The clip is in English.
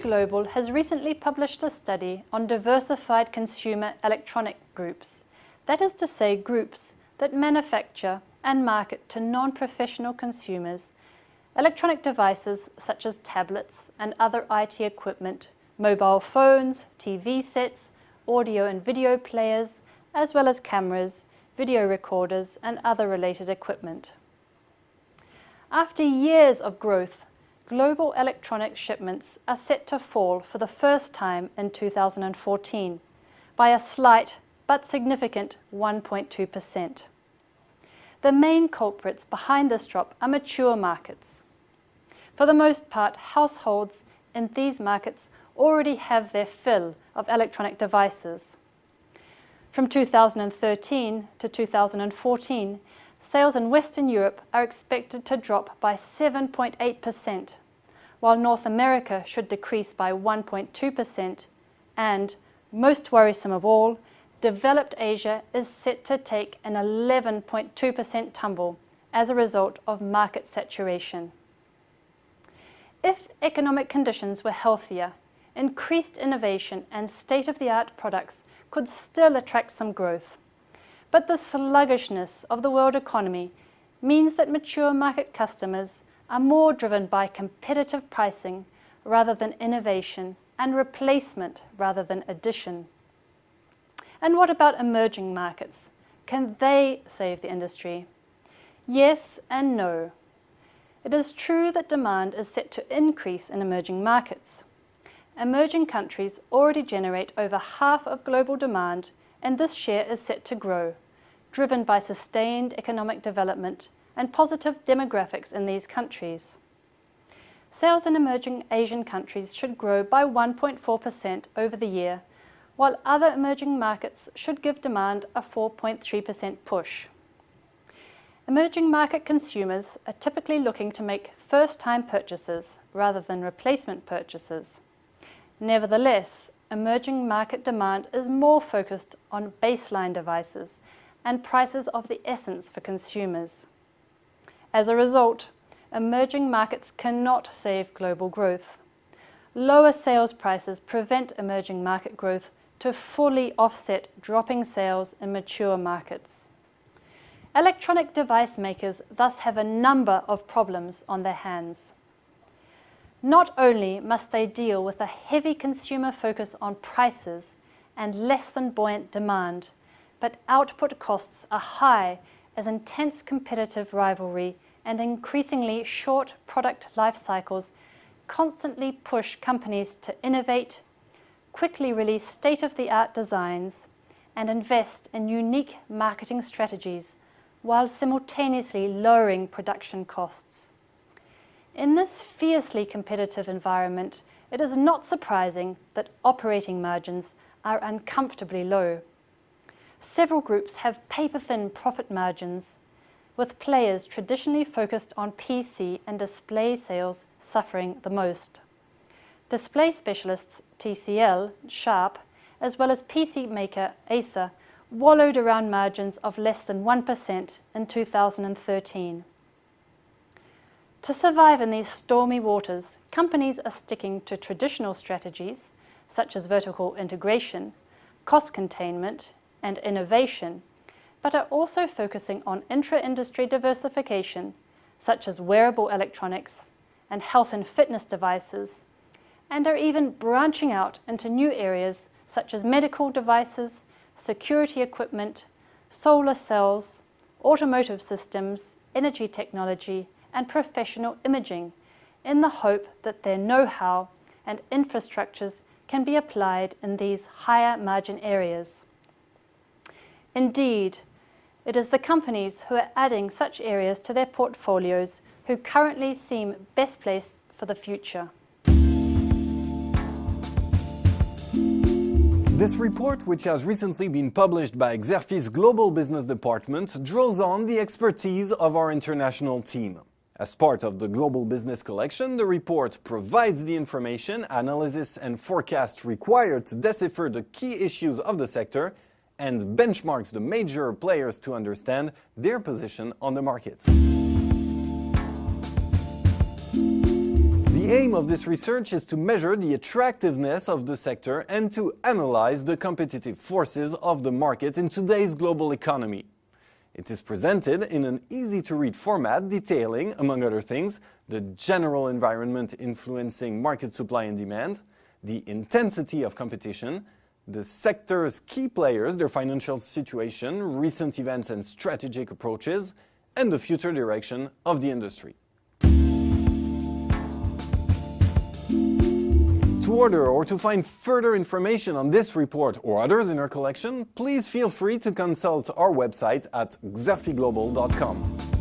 Global has recently published a study on diversified consumer electronic groups, that is to say groups that manufacture and market to non-professional consumers electronic devices such as tablets and other IT equipment, mobile phones, TV sets, audio and video players, as well as cameras, video recorders and other related equipment. After years of growth, global electronic shipments are set to fall for the first time in 2014 by a slight but significant 1.2%. The main culprits behind this drop are mature markets. For the most part, households in these markets already have their fill of electronic devices. From 2013 to 2014, sales in Western Europe are expected to drop by 7.8%, while North America should decrease by 1.2%, and, most worrisome of all, developed Asia is set to take an 11.2% tumble as a result of market saturation. If economic conditions were healthier, increased innovation and state-of-the-art products could still attract some growth. But the sluggishness of the world economy means that mature market customers are more driven by competitive pricing rather than innovation and replacement rather than addition. And what about emerging markets? Can they save the industry? Yes and no. It is true that demand is set to increase in emerging markets. Emerging countries already generate over half of global demand, and this share is set to grow, driven by sustained economic development and positive demographics in these countries. Sales in emerging Asian countries should grow by 1.4% over the year, while other emerging markets should give demand a 4.3% push. Emerging market consumers are typically looking to make first-time purchases rather than replacement purchases. Nevertheless, emerging market demand is more focused on baseline devices and prices of the essence for consumers. As a result, emerging markets cannot save global growth. Lower sales prices prevent emerging market growth to fully offset dropping sales in mature markets. Electronic device makers thus have a number of problems on their hands. Not only must they deal with a heavy consumer focus on prices and less than buoyant demand, but output costs are high as intense competitive rivalry and increasingly short product life cycles constantly push companies to innovate, quickly release state-of-the-art designs, and invest in unique marketing strategies while simultaneously lowering production costs. In this fiercely competitive environment, it is not surprising that operating margins are uncomfortably low. Several groups have paper-thin profit margins, with players traditionally focused on PC and display sales suffering the most. Display specialists TCL, Sharp, as well as PC maker Acer wallowed around margins of less than 1% in 2013. To survive in these stormy waters, companies are sticking to traditional strategies such as vertical integration, cost containment, and innovation, but are also focusing on intra-industry diversification, such as wearable electronics and health and fitness devices, and are even branching out into new areas such as medical devices, security equipment, solar cells, automotive systems, energy technology, and professional imaging, in the hope that their know-how and infrastructures can be applied in these higher margin areas. Indeed, it is the companies who are adding such areas to their portfolios who currently seem best placed for the future. This report, which has recently been published by Xerfi's Global Business Department, draws on the expertise of our international team. As part of the Global Business Collection, the report provides the information, analysis and forecast required to decipher the key issues of the sector and benchmarks the major players to understand their position on the market. The The aim of this research is to measure the attractiveness of the sector and to analyze the competitive forces of the market in today's global economy. It is presented in an easy-to-read format detailing, among other things, the general environment influencing market supply and demand, the intensity of competition, the sector's key players, their financial situation, recent events and strategic approaches, and the future direction of the industry. To order or to find further information on this report or others in our collection, please feel free to consult our website at xerfiglobal.com.